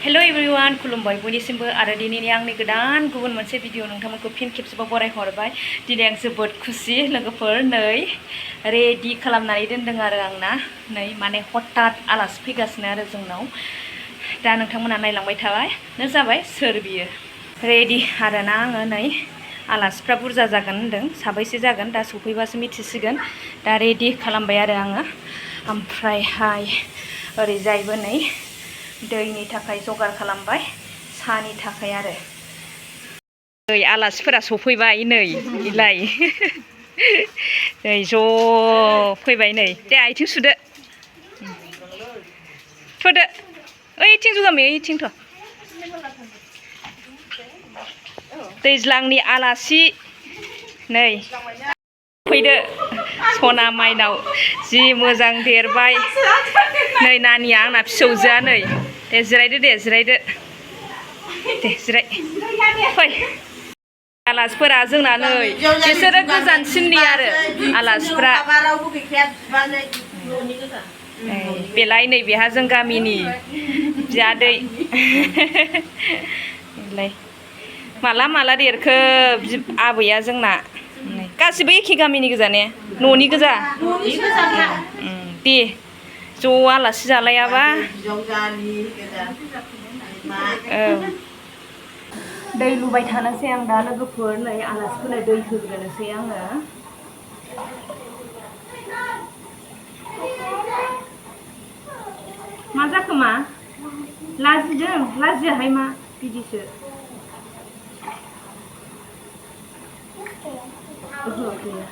Hello everyone खुलुमबाय बयनिसिमबो आरो दिनैनि आंनि गोदान गुबुन मोनसे भिडिअ नोंथांमोनखौ फिन खेबसेबाव बरायहरबाय। दिनै आं जोबोद खुसि लोगोफोर नै रेडि खालामनानै दोनदों आरो आंना नै माने हठात आलासि फैगासिनो आरो जोंनाव दा नोंथांमोना नायलांबाय थाबानो जाबाय सोर बियो। रेडि आरोना आङो नै आलासिफ्रा बुरजा जागोन होनदों, साबैसे जागोन दा सफैबासो मिथिसिगोन। दा रेडि खालामबाय आरो आङो। ओमफ्रायहाय ओरैजायबो नै दैनि थाखाय जगार खालामबाय, साहानि थाखाय आरो नै आलासिफोरा सफैबाय नै इलाय नै ज' फैबाय नै दे आथिं सुदो थ'दो ओइथिं जुगामि ओइथिंथ' दैज्लांनि आलासि नै फैदो सना माइनाव जि मोजां देरबाय नै नानिया आंना फिसौजोआ नै दे जिरायदो दे जिरायदो दे जिराय फै आलासिफोरा जोंना नै बिसोरो गोजानसिननि आरो आलासिफ्रा बेलाय नै बेहा जों गामिनि बियादै माला माला देरखो आबैया जोंना गासिबो एखे गामिनि गोजा ने न'नि गोजा दे ज' आलासि जालायाबा औ दै लुबाय थानोसै आं दा लोगोफोर नै आलासिफोरनो दै होग्रोनोसै आङो। मा जाखो मा लाजिदों लाजियाहाय मा बिदिसो ओहो गैया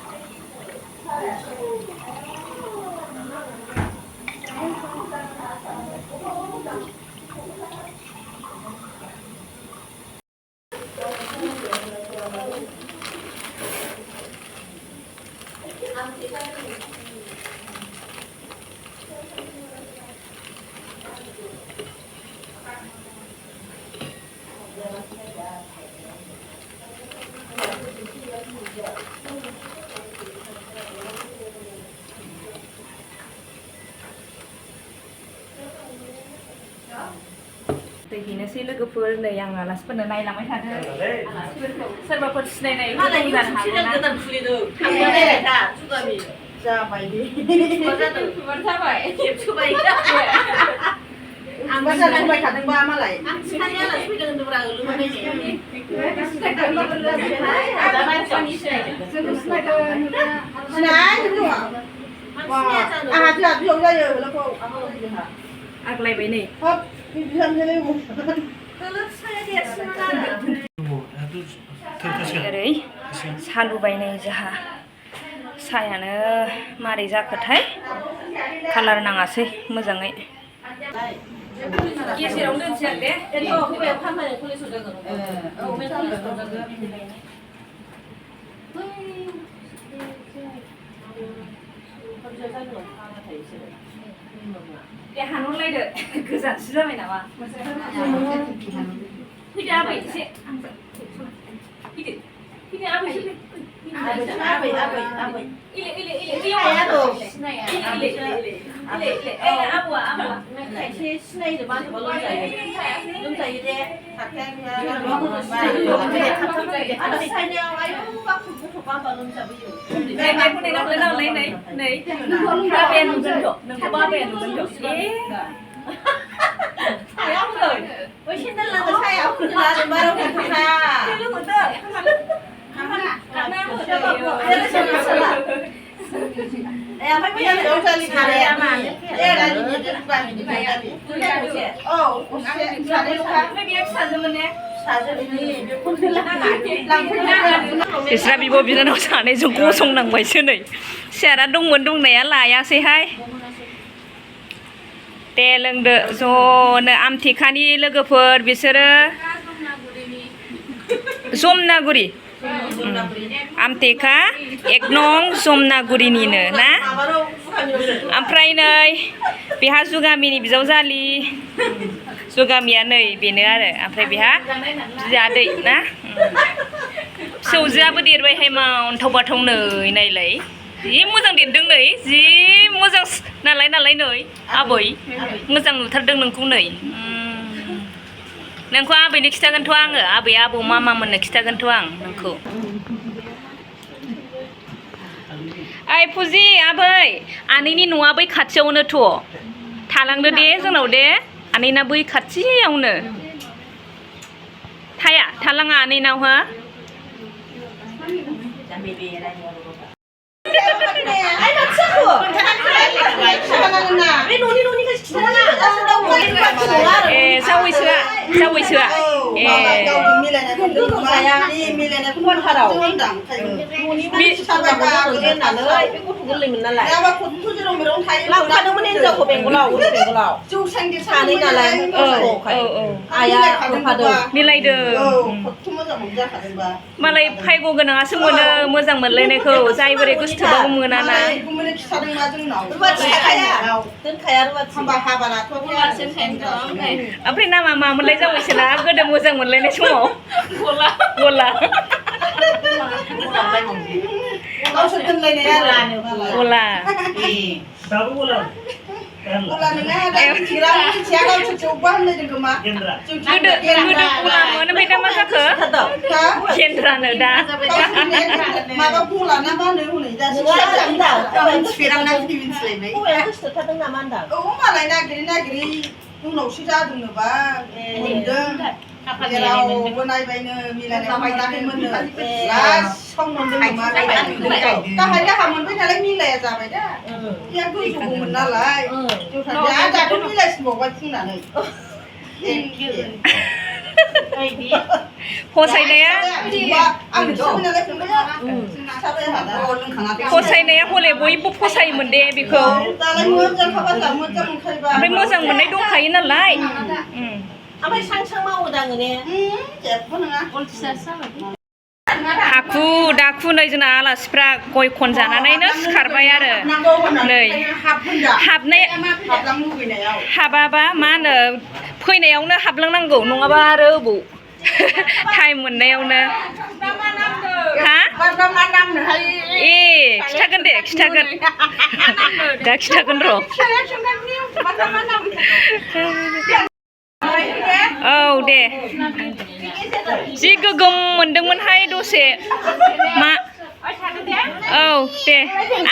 दै हैनोसै लोगोफोर नै आं आलासिफोरनो नायलांबाय थादों आलासिफोरखौ सोरबाफोर सिनायनाय दं जानो आगलायबाय नै ओरै साहा लुबाय नै जोंहा साहायानो मारै जाखोथाय कालार नाङासै मोजाङै गेजेरावनो दोनसै आं दे दे हानहरलायदो गोजानसो जाबाय नामा फैदो आबै एसे फैदो फैदो आबै बिस्रा बिब' बिनानाव सानैजों गसंनांबायसो नै सियारा दंमोन दंनाया लायासैहाय दे लोंदो ज'नो आमथेखानि लोगोफोर बिसोरो जमनागुरि आमथेका 1 नं जमनागुरिनिनो ना ओमफ्राय नै बेहा जुगामिनि बिजावजालि जुगामिया नै बेनो आरो ओमफ्राय बेहा बियादै ना फिसौजोआबो देरबायहाय माउन्टाव बाथाव नै नायलाय जि मोजां देरदों नै जि मोजां नालाय नै आबै मोजां नुथारदों नोंखौ नै नोंखौ आबैनो खिथागोनथ' आङो आबै आबौ मामा मोननो खिथागोनथ' आं नोंखौ ओइ फुजि आबै आनैनि न'आ बै खाथियावनोथ' थालांदो दे जोंनाव दे आनैना बै खाथियावनो थालाङा आनैनाव हो जावैसोआ मिलायदों मालाय फायग' गोनाङासो मोनो मोजां मोनलायनायखौ जाय बोरै गोसथोबाबो मोनाना ओमफ्राय नामा मामोनलाय जावैसोना गोदो मोजां मोनलायनाय समाव गला फसायनाया हले बयबो फसायोमोन दे बेखौ ओमफ्राय मोजां मोननाय दंखायो नालाय ओमफ्राय सांसां मावो दाङो ने जेबो नङा हाखु दाखु नै जोंना आलासिफ्रा गय खन जानानैनो सिखारबाय आरो नै हाबाबा मा होनो फैनायावनो हाबलांनांगौ नङाबा आरो अबाव टाइम मोननायावनो हा खिथागोन दे खिथागोन दा खिथागोन र' औ दे जि गोगोम मोनदोंमोनहाय दसे मा औ दे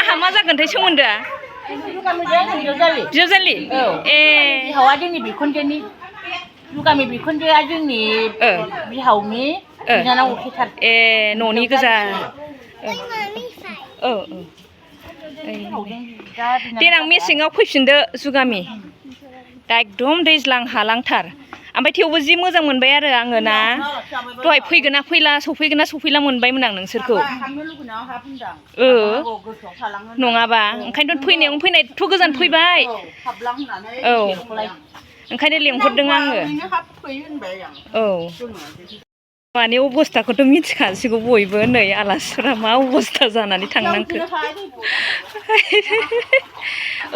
आहा मा जागोनथाय सोमोन्दोआ बिजावजालि ए बिहावा जोंनि बिखुनजोनि जुगामि बिखुनजोआ जोंनि बिहावनि बिनानाव असेथार ए न'नि गोजा औ देनां मेसेङाव फैफिनदो जुगामि दा एकदम दैज्लां हालांथार ओमफ्राय थेवबो जि मोजां मोनबाय आरो आङो ना दहाय फैगोन ना फैला सफैगोन ना सफैला मोनबायमोन आं नोंसोरखौ नङाबा ओंखायनोथ' फैनायावनो फैनायथ' गोजान फैबाय औ ओंखायनो लेंहरदों आङो औ माने अबस्थाखौथ' मिथिखासिगौ बयबो नै आलासिफोरा मा अबस्था जानानै थांनांखो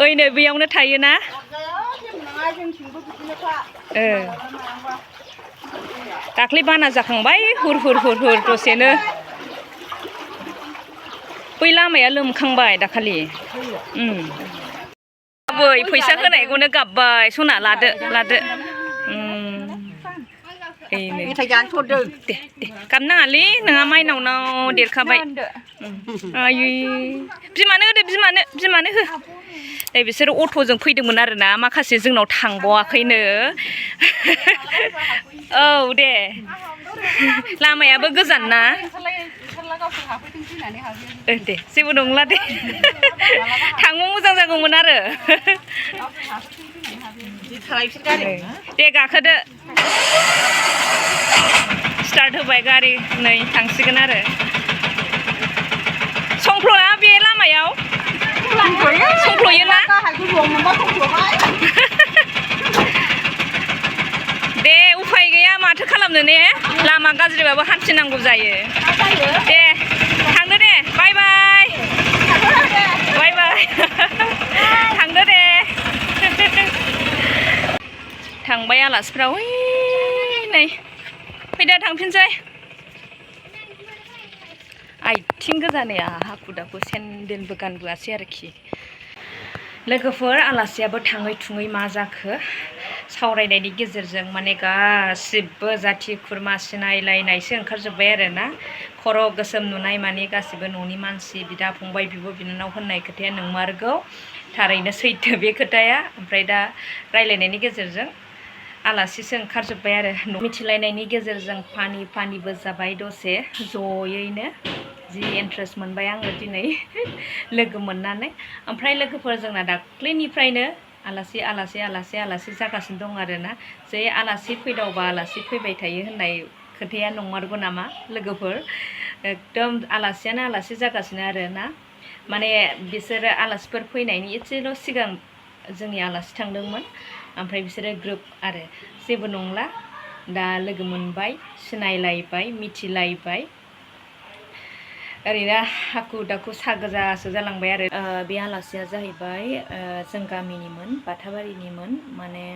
ओइ नै बेयावनो थायोना दाख्लै बाना जाखांबाय हुर हुर हुर हुर दसेनो बै लामाया लोमखांबाय दाखालि आबै फैसा होनायखौनो गाबबाय सना लादो लादो मेथाइ जानो थरदों दे दे गाबनो नाङालै नोंहा माइनावनाव देरखाबाय आयै बिमानो होदो बिमानो हो नै बिसोरो अट'जों फैदोंमोन आरोना माखासे जोंनाव थांबावाखैनो औ दे लामायाबो गोजान ना दे जेबो नंला दे थांनो मोजां जागौमोन आरो दे गाखोदो स्टार्ट होबाय गारि नै थांसिगोन आरो संफ्ल'ना बे लामायाव संफ्ल'योना दे उफाय गैया माथो खालामनो ने लामा गाज्रिबाबो हान्थिनांगौ जायो दे थांदो दे बाय बाय बाय बाय थांदो दे थांबाय आलासिफ्रा ओइ नै फैदो थांफिनसै आथिं गोजानै हाखु दाखु सेन्देलबो गानबोआसै आरोखि लोगोफोर आलासियाबो थाङै थुङै मा जाखो सावरायनायनि गेजेरजों माने गासिबो जाथि खुरमा सिनायलायनायसो ओंखारजोब्बाय आरोना खर' गोसोम नुनाय माने गासिबो न'नि मानसि बिदा फंबाय बिब' बिनानाव होननाय खोथाया नंमारगौ थारैनो सैथो बे खोथाया ओमफ्राय दा रायलायनायनि गेजेरजों आलासिसो ओंखारजोब्बाय आरो मिथिलायनायनि गेजेरजों फानिबो जाबाय दसे जयैनो जि इन्ट्रेस्ट मोनबाय आङो दिनै लोगो मोननानै ओमफ्राय लोगोफोर जोंना दाख्लैनिफ्रायनो आलासि जागासिनो दं आरोना जे आलासि फैदावबा आलासि फैबाय थायो होननाय खोथाया नंमारगौ नामा लोगोफोर एकदम आलासियानो आलासि जागासिनो आरोना माने बिसोरो आलासिफोर फैनायनि एसेल' सिगां जोंनि आलासि थांदोंमोन ओमफ्राय बिसोरो ग्रुप आरो जेबो नंला दा लोगो मोनबाय सिनायलायबाय मिथिलायबाय ओरैनो हाखु दाखु सा गोजासो जालांबाय आरो बे आलासिया जाहैबाय जों गामिनिमोन बाथाबारिनिमोन माने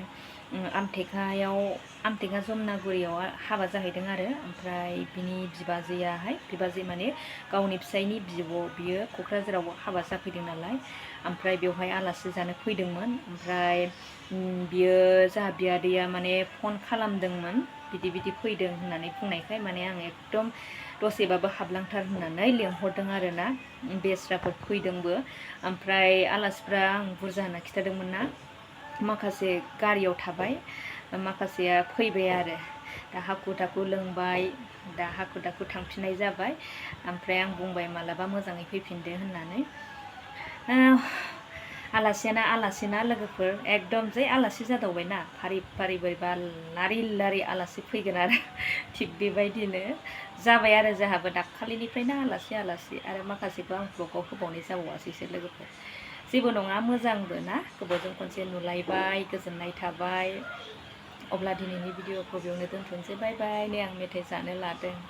आमटेका जमनागुरियाव हाबा जाहैदों आरो ओमफ्राय बिनि बिबाजै माने गावनि फिसायनि बिब' बियो क'क्राझाराव हाबा जाफैदों नालाय ओमफ्राय बेवहाय आलासि जानो फैदोंमोन ओमफ्राय बियो जोंहा बियादैया माने फन खालामदोंमोन बिदि फैदों होननानै बुंनायखाय माने आं एकदम दसेबाबो हाबलांथार होननानै लेंहरदों आरोना बेस्राफोर फैदोंबो ओमफ्राय आलासिफ्रा आं बुरजा होनना खिथादोंमोन ना माखासे गारियाव थाबाय माखासेया फैबाय आरो दा हाखु दाखु लोंबाय दा हाखु दाखु थांफिननाय जाबाय ओमफ्राय आं बुंबाय मालाबा मोजाङै फैफिनदो होननानै आलासियाना आलासिना लोगोफोर एकदम जै आलासि जादावबायना फारि बोरैबा लारि आलासि फैगोन आरो थिग बेबायदिनो जाबाय आरो जोंहाबो दाखालिनिफ्रायनो आलासि आरो माखासेखौ आं ब्लगाव होबावनाय जाबावासैसो लोगोफोर जेबो नङा मोजांबो ना गोबावजों खनसे नुलायबाय गोजोननाय थाबाय अब्ला दिनैनि भिडिअखौ बेयावनो दोनथ'नोसै बाय बाय नै आं मेथाइ जानो लादों।